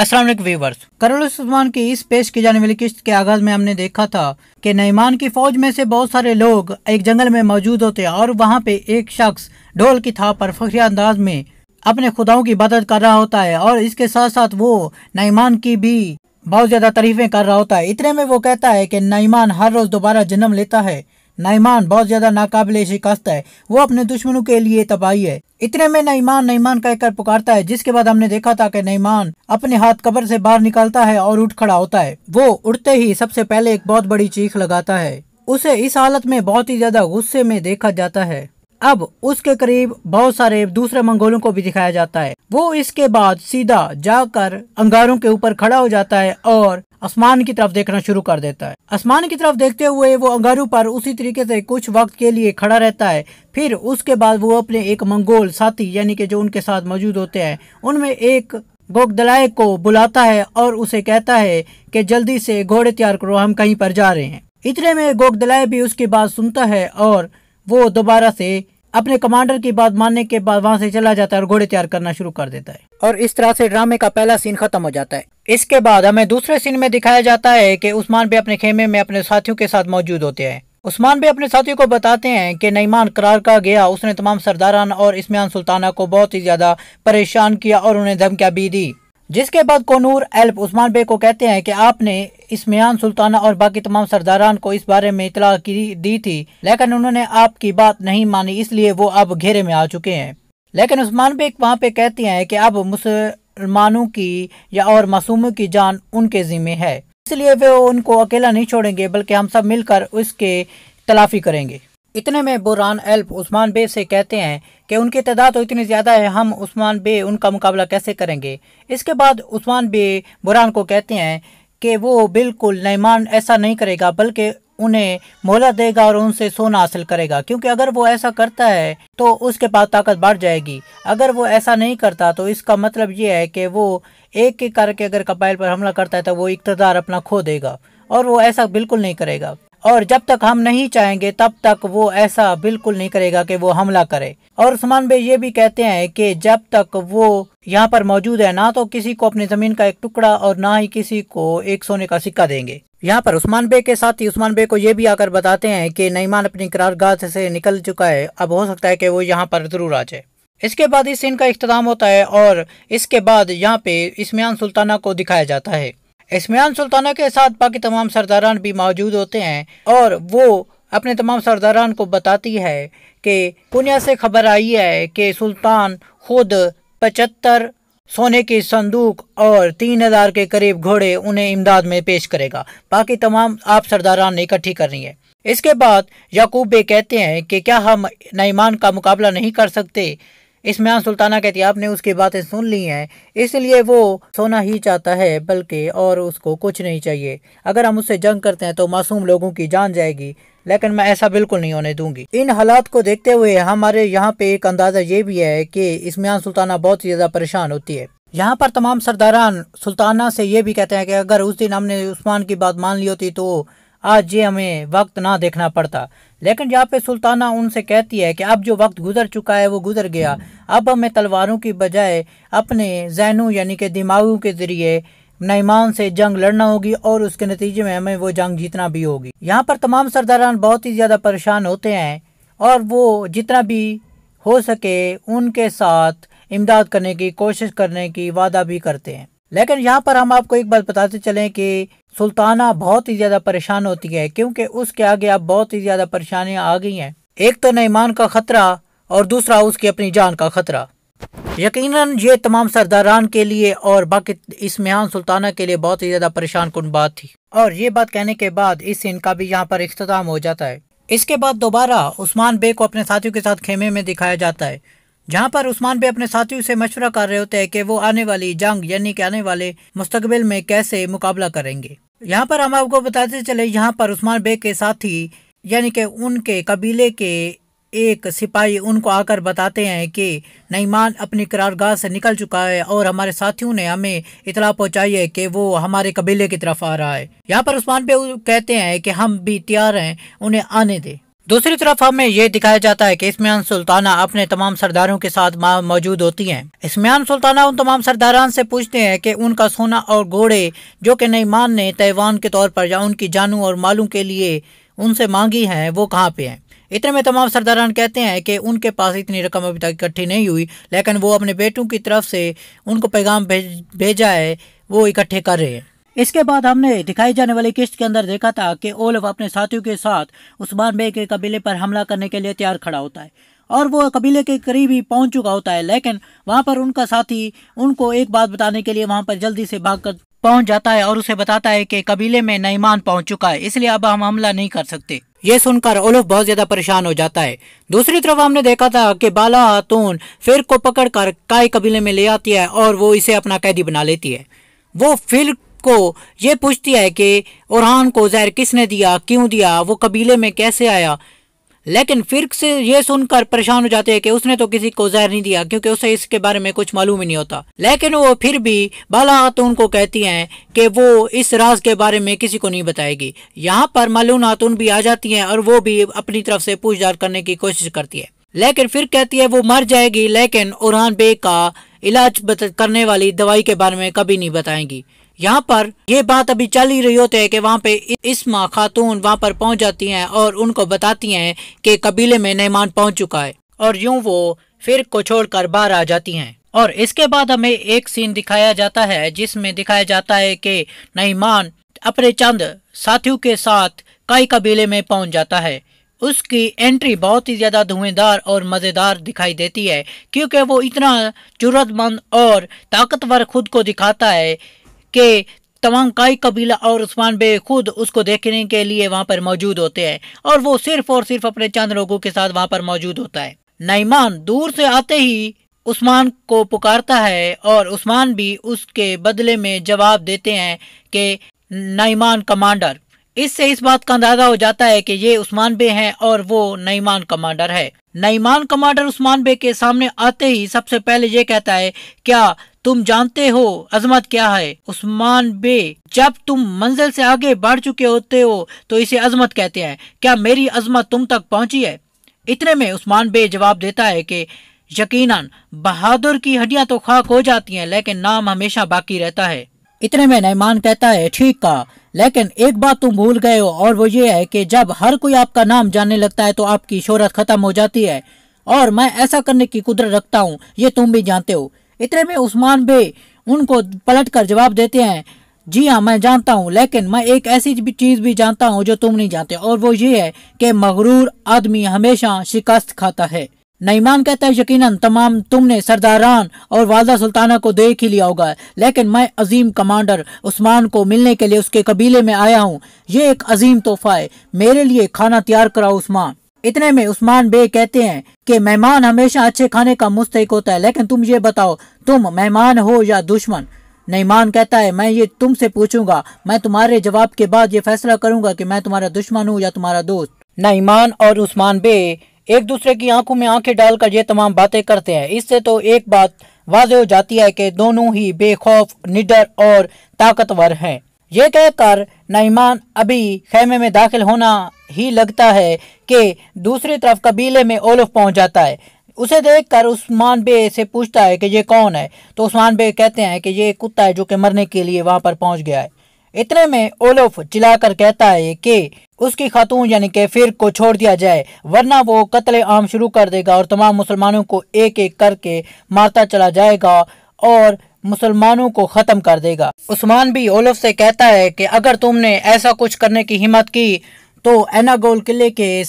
अस्सलाम वालेकुम व्यूअर्स। करल उस्मान की इस पेश की जाने वाली किस्त के आगाज में हमने देखा था कि नईमान की फौज में से बहुत सारे लोग एक जंगल में मौजूद होते हैं और वहाँ पे एक शख्स ढोल की थाप पर फखरी अंदाज में अपने खुदाओं की इबादत कर रहा होता है और इसके साथ साथ वो नईमान की भी बहुत ज्यादा तारीफें कर रहा होता है। इतने में वो कहता है कि नईमान हर रोज दोबारा जन्म लेता है, नईमान बहुत ज्यादा नाकाबिले शिकस्त है, वो अपने दुश्मनों के लिए तबाही है। इतने में नईमान नईमान कहकर पुकारता है, जिसके बाद हमने देखा था कि नईमान अपने हाथ कब्र से बाहर निकालता है और उठ खड़ा होता है। वो उठते ही सबसे पहले एक बहुत बड़ी चीख लगाता है। उसे इस हालत में बहुत ही ज्यादा गुस्से में देखा जाता है। अब उसके करीब बहुत सारे दूसरे मंगोलों को भी दिखाया जाता है। वो इसके बाद सीधा जाकर अंगारों के ऊपर खड़ा हो जाता है और आसमान की तरफ देखना शुरू कर देता है। आसमान की तरफ देखते हुए वो अंगारों पर उसी तरीके से कुछ वक्त के लिए खड़ा रहता है। फिर उसके बाद वो अपने एक मंगोल साथी यानी कि जो उनके साथ मौजूद होते हैं उनमें एक गोगदलाय को बुलाता है और उसे कहता है कि जल्दी से घोड़े तैयार करो, हम कहीं पर जा रहे हैं। इतने में गोगदलाय भी उसकी बात सुनता है और वो दोबारा से अपने कमांडर की बात मानने के बाद वहां से चला जाता है और घोड़े तैयार करना शुरू कर देता है। और इस तरह से ड्रामे का पहला सीन खत्म हो जाता है। इसके बाद हमें दूसरे सीन में दिखाया जाता है कि उस्मान भी अपने खेमे में अपने साथियों के साथ मौजूद होते हैं। उस्मान भी अपने साथियों को बताते हैं कि नईमान करार का गया, उसने तमाम सरदारान और इस्माइल सुल्ताना को बहुत ही ज्यादा परेशान किया और उन्हें धमकियां भी दी। जिसके बाद कोनूर एल्प उस्मान बे को कहते हैं कि आपने इस्माइल सुल्ताना और बाकी तमाम सरदारान को इस बारे में इतला दी थी, लेकिन उन्होंने आपकी बात नहीं मानी, इसलिए वो अब घेरे में आ चुके हैं। लेकिन उस्मान बे वहाँ पे कहती हैं कि अब मुसलमानों की या और मासूमों की जान उनके जिम्मे है, इसलिए वे उनको अकेला नहीं छोड़ेंगे बल्कि हम सब मिलकर उसके तलाफी करेंगे। इतने में बुरहान एल्प उस्मान बे से कहते हैं कि उनकी तादाद तो इतनी ज़्यादा है, हम उस्मान बे उनका मुकाबला कैसे करेंगे। इसके बाद उस्मान बे बुरहान को कहते हैं कि वो बिल्कुल नईमान ऐसा नहीं करेगा बल्कि उन्हें मोहलत देगा और उनसे सोना हासिल करेगा, क्योंकि अगर वो ऐसा करता है तो उसके पास ताकत बढ़ जाएगी। अगर वो ऐसा नहीं करता तो इसका मतलब ये है कि वो एक एक करके अगर कबाइल पर हमला करता है तो वो इक़्तिदार अपना खो देगा, और वो ऐसा बिल्कुल नहीं करेगा। और जब तक हम नहीं चाहेंगे तब तक वो ऐसा बिल्कुल नहीं करेगा कि वो हमला करे। और उस्मान बे ये भी कहते हैं कि जब तक वो यहाँ पर मौजूद है ना तो किसी को अपनी जमीन का एक टुकड़ा और ना ही किसी को एक सोने का सिक्का देंगे। यहाँ पर उस्मान बे के साथ ही उस्मान बे को ये भी आकर बताते हैं कि नईमान अपनी करारगाह से निकल चुका है, अब हो सकता है कि वो यहाँ पर जरूर आ जाए। इसके बाद इस सीन का इख्तिताम होता है और इसके बाद यहाँ पे इस्माइल सुल्ताना को दिखाया जाता है। इस्माइल सुल्ताना के साथ बाकी तमाम सरदारान भी मौजूद होते हैं और वो अपने तमाम सरदारान को बताती है कि पुनिया से खबर आई है कि सुल्तान खुद 75 सोने की संदूक और 3000 के करीब घोड़े उन्हें इमदाद में पेश करेगा। बाकी तमाम आप सरदारान ने इकट्ठी करनी है। इसके बाद याकूब बे कहते हैं कि क्या हम नईमान का मुकाबला नहीं कर सकते। इस्माइल सुल्ताना कहती है आपने उसकी बातें सुन ली हैं, इसलिए वो सोना ही चाहता है बल्कि और उसको कुछ नहीं चाहिए। अगर हम उससे जंग करते हैं तो मासूम लोगों की जान जाएगी, लेकिन मैं ऐसा बिल्कुल नहीं होने दूंगी। इन हालात को देखते हुए हमारे यहाँ पे एक अंदाजा ये भी है कि इस्माइल सुल्ताना बहुत ही ज्यादा परेशान होती है। यहाँ पर तमाम सरदारान सुल्ताना से ये भी कहते हैं कि अगर उस दिन हमने उस्मान की बात मान ली होती तो आज ये हमें वक्त ना देखना पड़ता। लेकिन यहाँ पे सुल्ताना उनसे कहती है कि अब जो वक्त गुजर चुका है वो गुजर गया, अब हमें तलवारों की बजाय अपने ज़हनों यानी कि दिमागों के ज़रिए नईमान से जंग लड़ना होगी और उसके नतीजे में हमें वो जंग जीतना भी होगी। यहाँ पर तमाम सरदारान बहुत ही ज़्यादा परेशान होते हैं और वो जितना भी हो सके उनके साथ इमदाद करने की कोशिश करने की वादा भी करते हैं। लेकिन यहाँ पर हम आपको एक बात बताते चलें कि सुल्ताना बहुत ही ज्यादा परेशान होती है, क्योंकि उसके आगे अब बहुत ही ज्यादा परेशानियां आ गई हैं। एक तो नईमान का खतरा और दूसरा उसकी अपनी जान का खतरा। यकीनन ये तमाम सरदारान के लिए और बाकी इस्माइल सुल्ताना के लिए बहुत ही ज्यादा परेशान कुन बात थी। और ये बात कहने के बाद इस सीन का भी यहाँ पर इख्तिताम हो जाता है। इसके बाद दोबारा उस्मान बे को अपने साथियों के साथ खेमे में दिखाया जाता है, जहाँ पर उस्मान बे अपने साथियों से मशवरा कर रहे होते हैं कि वो आने वाली जंग यानी कि आने वाले मुस्तकबिल में कैसे मुकाबला करेंगे। यहाँ पर हम आपको बताते चले, यहाँ पर उस्मान बे के साथी यानी कि उनके कबीले के एक सिपाही उनको आकर बताते हैं कि नईमान अपनी करारगाह से निकल चुका है और हमारे साथियों ने हमें इतला पहुंचाई है कि वो हमारे कबीले की तरफ आ रहा है। यहाँ पर उस्मान बे कहते हैं कि हम भी तैयार हैं, उन्हें आने दे। दूसरी तरफ हमें ये दिखाया जाता है कि इस्मियान सुल्ताना अपने तमाम सरदारों के साथ मौजूद होती हैं। इस्मियान सुल्ताना उन तमाम सरदारान से पूछते हैं कि उनका सोना और घोड़े जो कि नईमान ने तैवान के तौर पर या उनकी जानू और मालों के लिए उनसे मांगी हैं वो कहाँ पे हैं। इतने में तमाम सरदारान कहते हैं कि उनके पास इतनी रकम अभी तक इकट्ठी नहीं हुई, लेकिन वो अपने बेटों की तरफ से उनको पैगाम भेजा है, वो इकट्ठे कर रहे हैं। इसके बाद हमने दिखाई जाने वाली किस्त के अंदर देखा था कि ओलफ अपने साथियों के साथ उस्मान बे के कबीले पर हमला करने के लिए तैयार खड़ा होता है और वो कबीले के करीब ही पहुंच चुका होता है, लेकिन वहां पर उनका साथी उनको एक बात बताने के लिए वहां पर जल्दी से भागकर पहुंच जाता है और उसे बताता है कि कबीले में नईमान पहुंच चुका है, इसलिए अब हम हमला नहीं कर सकते। ये सुनकर ओलफ बहुत ज्यादा परेशान हो जाता है। दूसरी तरफ हमने देखा था कि बाला खातून फिर को पकड़कर काई कबीले में ले आती है और वो इसे अपना कैदी बना लेती है। वो फिर को ये पूछती है कि ओरहान को जहर किसने दिया, क्यों दिया, वो कबीले में कैसे आया, लेकिन फिर से ये सुनकर परेशान हो जाते हैं कि उसने तो किसी को जहर नहीं दिया क्योंकि उसे इसके बारे में कुछ मालूम ही नहीं होता। लेकिन वो फिर भी बाला खातून को कहती हैं कि वो इस राज के बारे में किसी को नहीं बताएगी। यहाँ पर मलून खातून भी आ जाती हैं और वो भी अपनी तरफ से पूछताछ करने की कोशिश करती है, लेकिन फिर कहती है वो मर जाएगी, लेकिन ओरहान बे का इलाज करने वाली दवाई के बारे में कभी नहीं बताएंगी। यहाँ पर ये बात अभी चल ही रही होती है कि वहाँ पे इस्मा खातून वहाँ पर पहुँच जाती हैं और उनको बताती हैं कि कबीले में नईमान पहुँच चुका है और यूं वो फिर को छोड़कर बाहर आ जाती हैं। और इसके बाद हमें एक सीन दिखाया जाता है जिसमें दिखाया जाता है कि नईमान अपने चंद साथियों के साथ काई कबीले में पहुँच जाता है। उसकी एंट्री बहुत ही ज्यादा धुएंधार और मजेदार दिखाई देती है क्योंकि वो इतना जुर्रतमंद और ताकतवर खुद को दिखाता है कि तमाम काई कबीला और उस्मान बे खुद उसको देखने के लिए वहां पर मौजूद होते हैं और वो सिर्फ और सिर्फ अपने चंद लोगों के साथ वहां पर मौजूद होता है। नईमान दूर से आते ही उस्मान को पुकारता है और उस्मान भी उसके बदले में जवाब देते हैं कि नईमान कमांडर। इससे इस बात का अंदाजा हो जाता है कि ये उस्मान बे हैं और वो नईमान कमांडर है। नईमान कमांडर उस्मान बे के सामने आते ही सबसे पहले ये कहता है, क्या तुम जानते हो अजमत क्या है? उस्मान बे, जब तुम मंजिल से आगे बढ़ चुके होते हो तो इसे अजमत कहते हैं। क्या मेरी अजमत तुम तक पहुंची है? इतने में उस्मान बे जवाब देता है कि यकीनन बहादुर की हड्डियां तो खाक हो जाती हैं, लेकिन नाम हमेशा बाकी रहता है। इतने में नईमान कहता है, ठीक कहा, लेकिन एक बात तुम भूल गए हो और वो ये है कि जब हर कोई आपका नाम जानने लगता है तो आपकी शोहरत खत्म हो जाती है और मैं ऐसा करने की कुदरत रखता हूँ, ये तुम भी जानते हो। इतने में उस्मान बे उनको पलटकर जवाब देते हैं, जी हाँ मैं जानता हूँ, लेकिन मैं एक ऐसी चीज भी जानता हूँ जो तुम नहीं जानते और वो ये है कि मगरूर आदमी हमेशा शिकस्त खाता है। नईमान कहता है, यकीनन तमाम तुमने सरदारान और वालदा सुल्ताना को देख ही लिया होगा, लेकिन मैं अजीम कमांडर उस्मान को मिलने के लिए उसके कबीले में आया हूँ। ये एक अजीम तोहफा है, मेरे लिए खाना तैयार कराओ उस्मान। इतने में उस्मान बे कहते हैं कि मेहमान हमेशा अच्छे खाने का मुस्तहिक होता है, लेकिन तुम ये बताओ तुम मेहमान हो या दुश्मन? नईमान कहता है, मैं ये तुमसे पूछूंगा, मैं तुम्हारे जवाब के बाद ये फैसला करूंगा कि मैं तुम्हारा दुश्मन हूँ या तुम्हारा दोस्त। नईमान और उस्मान बे एक दूसरे की आंखों में आंखें डालकर ये तमाम बातें करते हैं। इससे तो एक बात वाज़ेह हो जाती है कि दोनों ही बेखौफ, निडर और ताकतवर हैं। ये कहकर नईमान अभी खेमे में दाखिल होना ही लगता है कि दूसरी तरफ कबीले में ओलफ पहुंच जाता है। उसे देखकर उस्मान बे से पूछता है कि ये कौन है, तो उस्मान बे कहते हैं कि ये कुत्ता है जो कि मरने के लिए वहां पर पहुंच गया है। इतने में ओलफ चिल्लाकर कहता है कि उसकी खातून यानी कि फिर को छोड़ दिया जाए, वरना वो कत्ले आम शुरू कर देगा और तमाम मुसलमानों को एक एक करके मारता चला जाएगा और मुसलमानों को खत्म कर देगा। उस्मान भी ओलफ से कहता है कि अगर तुमने ऐसा कुछ करने की हिम्मत की तो एनागोल किले के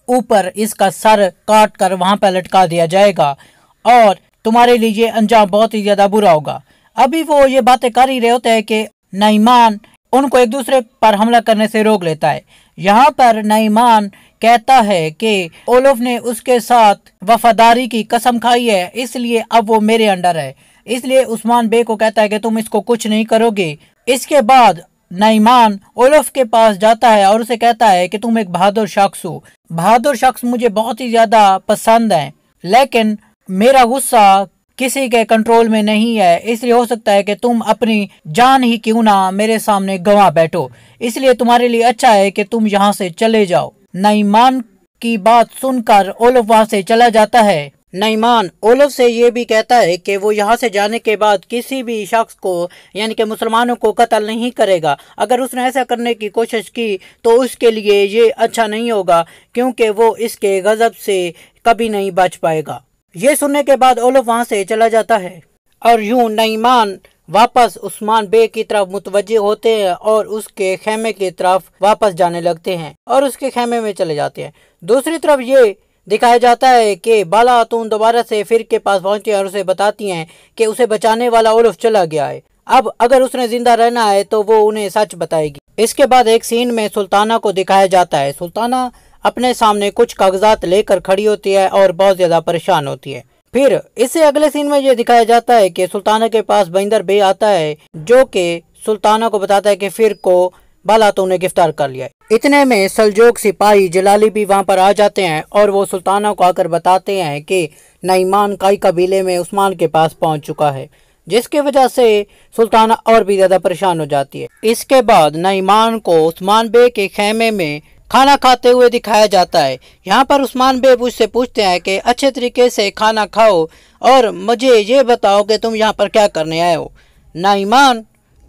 ऊपर इसका सर काट कर वहां पर लटका दिया जाएगा और तुम्हारे लिए ये अंजाम बहुत ही ज्यादा बुरा होगा। अभी वो ये बातें कर ही रहे होते हैं कि नईमान उनको एक दूसरे पर हमला करने से रोक लेता है। यहाँ पर नईमान कहता है कि ओलफ ने उसके साथ वफादारी की कसम खाई है, इसलिए अब वो मेरे अंडर है। इसलिए उस्मान बे को कहता है कि तुम इसको कुछ नहीं करोगे। इसके बाद नईमान ओलफ के पास जाता है और उसे कहता है कि तुम एक बहादुर शख्स हो, बहादुर शख्स मुझे बहुत ही ज्यादा पसंद है, लेकिन मेरा गुस्सा किसी के कंट्रोल में नहीं है, इसलिए हो सकता है कि तुम अपनी जान ही क्यों ना मेरे सामने गंवा बैठो, इसलिए तुम्हारे लिए अच्छा है कि तुम यहाँ से चले जाओ। नईमान की बात सुनकर ओलफ वहां से चला जाता है। नईमान ओलफ से ये भी कहता है कि वो यहाँ से जाने के बाद किसी भी शख्स को यानी कि मुसलमानों को कत्ल नहीं करेगा। अगर उसने ऐसा करने की कोशिश की तो उसके लिए ये अच्छा नहीं होगा, क्योंकि वो इसके गजब से कभी नहीं बच पाएगा। ये सुनने के बाद ओलफ वहाँ से चला जाता है और यूं नईमान वापस उस्मान बे की तरफ मुतवज्जे होते हैं और उसके खेमे की तरफ वापस जाने लगते हैं और उसके खेमे में चले जाते हैं। दूसरी तरफ ये दिखाया जाता है कि बाला खातून दोबारा से फिर के पास पहुंचती है और उसे बताती हैं कि उसे बचाने वाला ओलफ चला गया है। अब अगर उसने जिंदा रहना है तो वो उन्हें सच बताएगी। इसके बाद एक सीन में सुल्ताना को दिखाया जाता है। सुल्ताना अपने सामने कुछ कागजात लेकर खड़ी होती है और बहुत ज्यादा परेशान होती है। फिर इससे अगले सीन में ये दिखाया जाता है कि सुल्ताना के पास बंदर बे आता है, जो कि सुल्ताना को बताता है कि फिर को बाला खातून ने गिरफ्तार कर लिया है। इतने में सल्जूक सिपाही जलाली भी वहां पर आ जाते हैं और वो सुल्ताना को आकर बताते हैं कि नईमान कई कबीले में उस्मान के पास पहुंच चुका है, जिसकी वजह से सुल्ताना और भी ज्यादा परेशान हो जाती है। इसके बाद नईमान को उस्मान बे के खेमे में खाना खाते हुए दिखाया जाता है। यहाँ पर उस्मान बे मुझसे पूछते हैं कि अच्छे तरीके से खाना खाओ और मुझे ये बताओ कि तुम यहाँ पर क्या करने आए हो। नईमान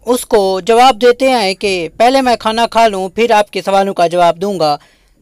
उसको जवाब देते हैं कि पहले मैं खाना खा लूँ फिर आपके सवालों का जवाब दूंगा,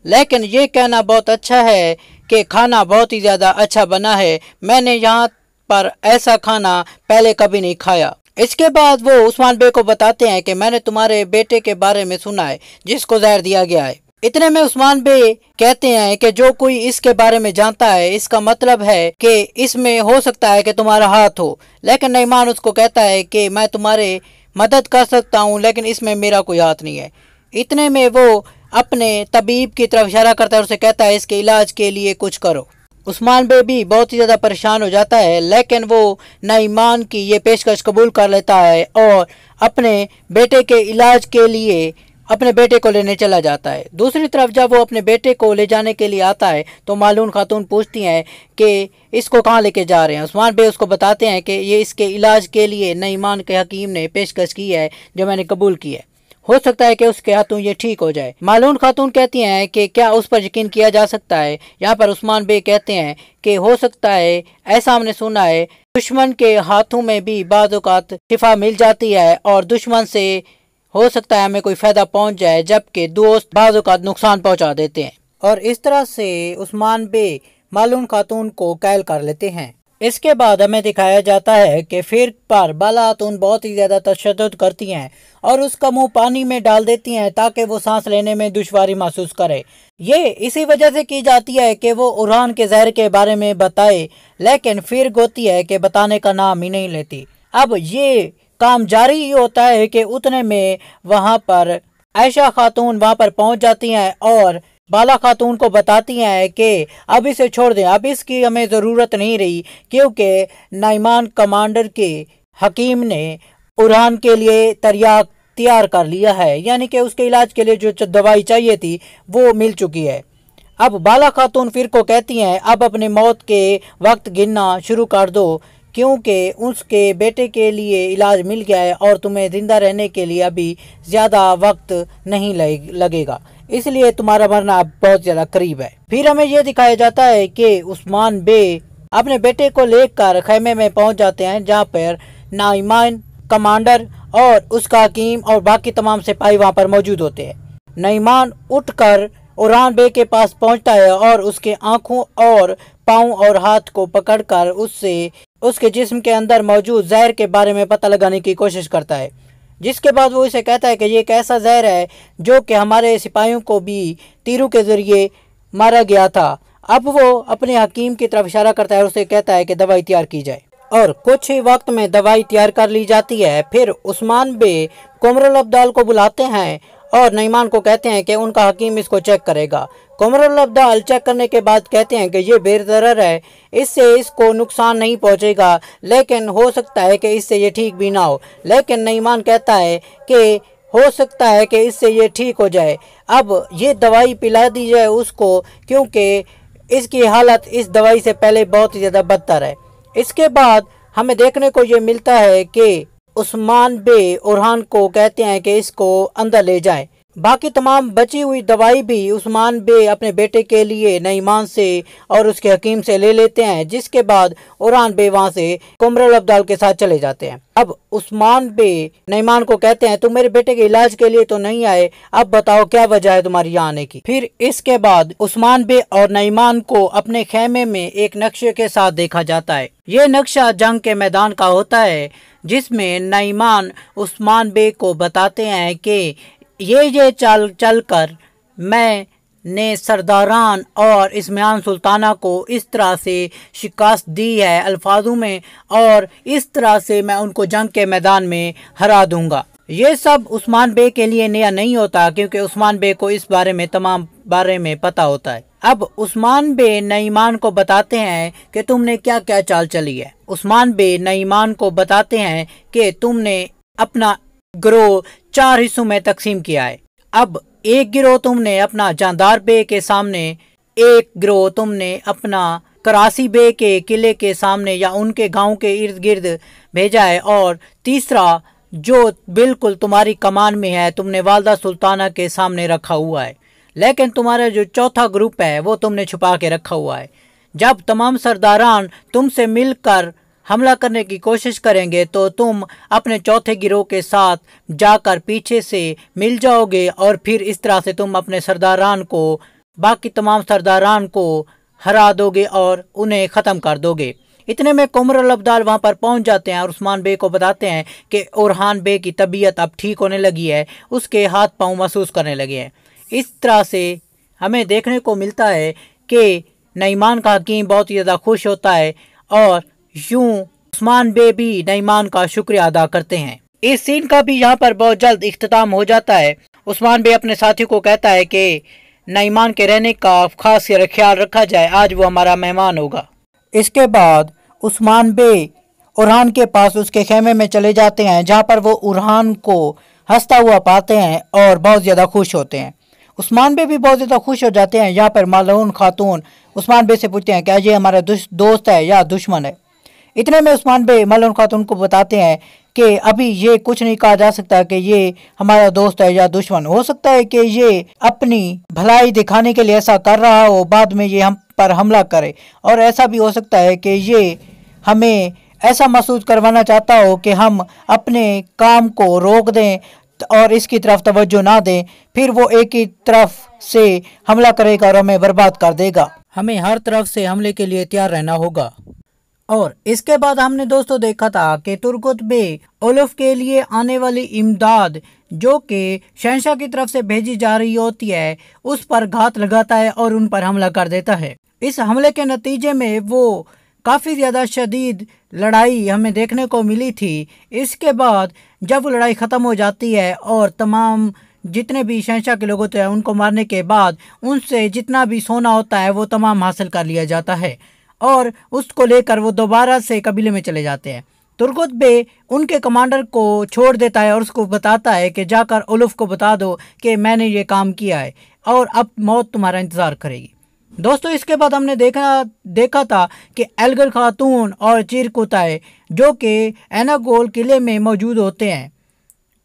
लेकिन ये कहना बहुत अच्छा है कि खाना बहुत ही ज़्यादा अच्छा बना है, मैंने यहाँ पर ऐसा खाना पहले कभी नहीं खाया। इसके बाद वो उस्मान बे को बताते हैं कि मैंने तुम्हारे बेटे के बारे में सुना है जिसको जहर दिया गया है। इतने में उस्मान बे कहते हैं कि जो कोई इसके बारे में जानता है इसका मतलब है कि इसमें हो सकता है कि तुम्हारा हाथ हो, लेकिन नईमान उसको कहता है कि मैं तुम्हारे मदद कर सकता हूँ लेकिन इसमें मेरा कोई हाथ नहीं है। इतने में वो अपने तबीब की तरफ इशारा करता है और उसे कहता है इसके इलाज के लिए कुछ करो। उस्मान बे भी बहुत ही ज़्यादा परेशान हो जाता है, लेकिन वो नईमान की ये पेशकश कबूल कर लेता है और अपने बेटे के इलाज के लिए अपने बेटे को लेने चला जाता है। दूसरी तरफ जब वो अपने बेटे को ले जाने के लिए आता है तो मालून खातून पूछती हैं कि इसको कहाँ लेके जा रहे हैं। उस्मान बे उसको बताते हैं कि ये इसके इलाज के लिए नईमान के हकीम ने पेशकश की है जो मैंने कबूल की है, हो सकता है कि उसके हाथों ये ठीक हो जाए। मालून खातून कहती हैं कि क्या उस पर यकीन किया जा सकता है। यहाँ पर उस्मान बे कहते हैं कि हो सकता है, ऐसा हमने सुना है दुश्मन के हाथों में भी बाज़ औक़ात शिफा मिल जाती है और दुश्मन से हो सकता है हमें कोई फायदा पहुंच जाए, जबकि दोस्त बाज़ औक़ात नुकसान पहुंचा देते हैं। और इस तरह से उस्मान बे मालून खातून को कैल कर लेते हैं। इसके बाद हमें दिखाया जाता है कि फिर पर बाला खातून बहुत ही ज़्यादा तशद्दुद करती हैं और उसका मुंह पानी में डाल देती हैं ताकि वो सांस लेने में दुश्वारी महसूस करे। ये इसी वजह से की जाती है कि वो उरहान के जहर के बारे में बताए, लेकिन फिर गोती है कि बताने का नाम ही नहीं लेती। अब ये काम जारी ही होता है कि उतने में वहाँ पर आयशा खातून वहाँ पर पहुँच जाती हैं और बाला खातून को बताती हैं कि अब इसे छोड़ दें, अब इसकी हमें ज़रूरत नहीं रही, क्योंकि नईमान कमांडर के हकीम ने उरहान के लिए तरियाक तैयार कर लिया है, यानी कि उसके इलाज के लिए जो दवाई चाहिए थी वो मिल चुकी है। अब बाला खातून फिर को कहती हैं अब अपनी मौत के वक्त गिनना शुरू कर दो, क्योंकि उसके बेटे के लिए इलाज मिल गया है और तुम्हें ज़िंदा रहने के लिए अभी ज़्यादा वक्त नहीं लगेगा, इसलिए तुम्हारा मरना अब बहुत ज़्यादा करीब है। फिर हमें यह दिखाया जाता है कि उस्मान बे अपने बेटे को लेकर खेमे में पहुंच जाते हैं, जहां पर नईमान कमांडर और उसका हकीम और बाकी तमाम सिपाही वहां पर मौजूद होते हैं। नईमान उठकर उरहान बे के पास पहुंचता है और उसके आंखों और पाँव और हाथ को पकड़कर उससे उसके जिस्म के अंदर मौजूद जहर के बारे में पता लगाने की कोशिश करता है, जिसके बाद वो इसे कहता है कि ये एक ऐसा जहर है जो कि हमारे सिपाहियों को भी तीरों के ज़रिए मारा गया था। अब वो अपने हकीम की तरफ इशारा करता है और उसे कहता है कि दवाई तैयार की जाए और कुछ ही वक्त में दवाई तैयार कर ली जाती है। फिर उस्मान बे कुमरुल अब्दाल को बुलाते हैं और नईमान को कहते हैं कि उनका हकीम इसको चेक करेगा। कुमरुल अब्दाल चेक करने के बाद कहते हैं कि ये बेदरर है, इससे इसको नुकसान नहीं पहुंचेगा, लेकिन हो सकता है कि इससे ये ठीक भी ना हो। लेकिन नईमान कहता है कि हो सकता है कि इससे ये ठीक हो जाए, अब ये दवाई पिला दी जाए उसको, क्योंकि इसकी हालत इस दवाई से पहले बहुत ही ज़्यादा बदतर है। इसके बाद हमें देखने को ये मिलता है कि उस्मान बे उरहान को कहते हैं कि इसको अंदर ले जाएं बाकी तमाम बची हुई दवाई भी उस्मान बे अपने बेटे के लिए नईमान से और उसके हकीम से ले लेते हैं, जिसके बाद उरहान बे वहां से कुमरुल अब्दाल के साथ चले जाते हैं। अब उस्मान बे नईमान को कहते हैं, तुम मेरे बेटे के इलाज के लिए तो नहीं आए, अब बताओ क्या वजह है तुम्हारी यहाँ आने की। फिर इसके बाद उस्मान बे और नईमान को अपने खेमे में एक नक्शे के साथ देखा जाता है। ये नक्शा जंग के मैदान का होता है, जिसमें नईमान उस्मान बे को बताते हैं कि ये चल कर मैंने सरदारान और इस्माइल सुल्ताना को इस तरह से शिकस्त दी है अल्फाजों में, और इस तरह से मैं उनको जंग के मैदान में हरा दूंगा। ये सब उस्मान बे के लिए नया नहीं होता, क्योंकि उस्मान बे को इस बारे में तमाम बारे में पता होता है। अब उस्मान बे नईमान को बताते हैं कि तुमने क्या क्या चाल चली है। उस्मान बे नईमान को बताते हैं कि तुमने अपना गिरोह 4 हिस्सों में तकसीम किया है। अब एक गिरोह तुमने अपना जानदार बे के सामने, एक गिरोह तुमने अपना करासी बे के किले के सामने या उनके गांव के इर्द गिर्द भेजा है, और तीसरा जो बिल्कुल तुम्हारी कमान में है तुमने वालदा सुल्ताना के सामने रखा हुआ है। लेकिन तुम्हारा जो चौथा ग्रुप है वो तुमने छुपा के रखा हुआ है। जब तमाम सरदारान तुमसे मिलकर हमला करने की कोशिश करेंगे तो तुम अपने चौथे गिरोह के साथ जाकर पीछे से मिल जाओगे, और फिर इस तरह से तुम अपने सरदारान को, बाकी तमाम सरदारान को हरा दोगे और उन्हें ख़त्म कर दोगे। इतने में कुमरुल अब्दाल वहाँ पर पहुँच जाते हैं और उस्मान बे को बताते हैं कि उरहान बे की तबीयत अब ठीक होने लगी है, उसके हाथ पाँव महसूस करने लगे हैं। इस तरह से हमें देखने को मिलता है कि नईमान का हकीम बहुत ही ज़्यादा खुश होता है, और यूं उस्मान बे भी नईमान का शुक्रिया अदा करते हैं। इस सीन का भी यहाँ पर बहुत जल्द इख्तिताम हो जाता है। उस्मान बे अपने साथी को कहता है कि नईमान के रहने का खास ख्याल रखा जाए, आज वो हमारा मेहमान होगा। इसके बाद उस्मान बे उरहान के पास उसके खेमे में चले जाते हैं, जहाँ पर वो उरहान को हंसता हुआ पाते हैं और बहुत ज़्यादा खुश होते हैं। उस्मान बे भी बहुत ज़्यादा खुश हो जाते हैं। यहाँ पर मालून खातून उस्मान बे से पूछते हैं, क्या ये हमारा दोस्त है या दुश्मन है। इतने में उस्मान बे मालून खातून को बताते हैं कि अभी ये कुछ नहीं कहा जा सकता कि ये हमारा दोस्त है या दुश्मन। हो सकता है कि ये अपनी भलाई दिखाने के लिए ऐसा कर रहा हो, बाद में ये हम पर हमला करे, और ऐसा भी हो सकता है कि ये हमें ऐसा महसूस करवाना चाहता हो कि हम अपने काम को रोक दें और इसकी तरफ तवज्जो ना दें, फिर वो एक ही तरफ से हमला करेगा और हमें बर्बाद कर देगा। हमें हर तरफ से हमले के लिए तैयार रहना होगा। और इसके बाद हमने दोस्तों देखा था कि तुर्गुत बे ओलफ के लिए आने वाली इमदाद जो कि शहंशाह की तरफ से भेजी जा रही होती है, उस पर घात लगाता है और उन पर हमला कर देता है। इस हमले के नतीजे में वो काफ़ी ज़्यादा शदीद लड़ाई हमें देखने को मिली थी। इसके बाद जब वो लड़ाई ख़त्म हो जाती है और तमाम जितने भी शहंशाह के लोग होते हैं उनको मारने के बाद उनसे जितना भी सोना होता है वो तमाम हासिल कर लिया जाता है, और उसको लेकर वो दोबारा से कबीले में चले जाते हैं। तुर्गुत बे उनके कमांडर को छोड़ देता है और उसको बताता है कि जाकर उलफ को बता दो कि मैंने ये काम किया है और अब मौत तुम्हारा इंतज़ार करेगी। दोस्तों इसके बाद हमने देखा था कि एलगर खातून और चिरकुताए जो कि एनागोल किले में मौजूद होते हैं,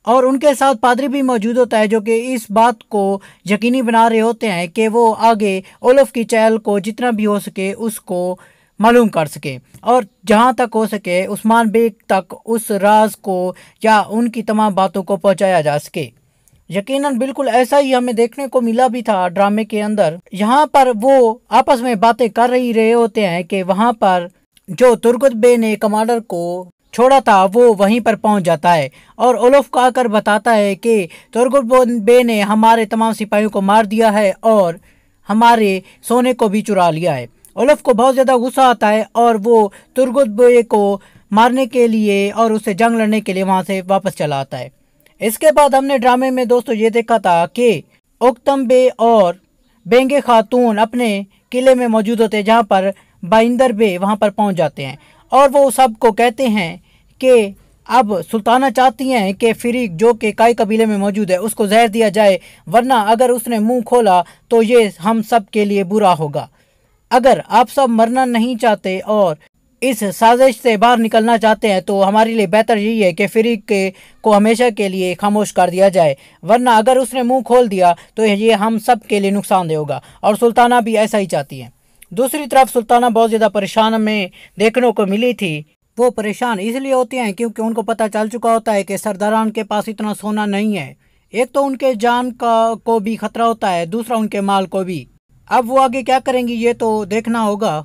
और उनके साथ पादरी भी मौजूद होता है जो कि इस बात को यकीनी बना रहे होते हैं कि वो आगे ओलफ की चाल को जितना भी हो सके उसको मालूम कर सके, और जहाँ तक हो सके उस्मान बेग तक उस राज को या उनकी तमाम बातों को पहुँचाया जा सके। यकीनन बिल्कुल ऐसा ही हमें देखने को मिला भी था ड्रामे के अंदर। यहाँ पर वो आपस में बातें कर रहे होते हैं कि वहाँ पर जो तुर्गुत बे ने कमांडर को छोड़ा था वो वहीं पर पहुंच जाता है और ओलफ को आकर बताता है कि तुर्गुत बे ने हमारे तमाम सिपाहियों को मार दिया है और हमारे सोने को भी चुरा लिया है। ओलफ को बहुत ज़्यादा गुस्सा आता है और वो तुर्गुत बे को मारने के लिए और उससे जंग लड़ने के लिए वहाँ से वापस चला आता है। इसके बाद हमने ड्रामे में दोस्तों ये देखा था कि उक्तम बे और बेंगे खातून अपने किले में मौजूद होते हैं, जहाँ पर बाइंदर बे वहाँ पर पहुँच जाते हैं और वो सबको कहते हैं कि अब सुल्ताना चाहती हैं कि फरीक जो कि काई कबीले में मौजूद है उसको जहर दिया जाए, वरना अगर उसने मुंह खोला तो ये हम सब के लिए बुरा होगा। अगर आप सब मरना नहीं चाहते और اس سازش سے باہر نکلنا چاہتے ہیں تو ہمارے لیے بہتر یہی ہے کہ فریق کو ہمیشہ کے لیے خاموش کر دیا جائے، ورنہ اگر اس نے منہ کھول دیا تو یہ ہم سب کے لیے نقصان دہ ہوگا، اور سلطانہ بھی ایسا ہی چاہتی ہے۔ دوسری طرف سلطانہ بہت زیادہ پریشان میں دیکھنے کو ملی تھی۔ وہ پریشان اس لیے ہوتی ہیں کیونکہ ان کو پتہ چل چکا ہوتا ہے کہ سرداران کے پاس اتنا سونا نہیں ہے، ایک تو ان کے جان کو بھی خطرہ ہوتا ہے، دوسرا ان کے مال کو بھی۔ اب وہ آگے کیا کریں گی یہ تو دیکھنا ہوگا۔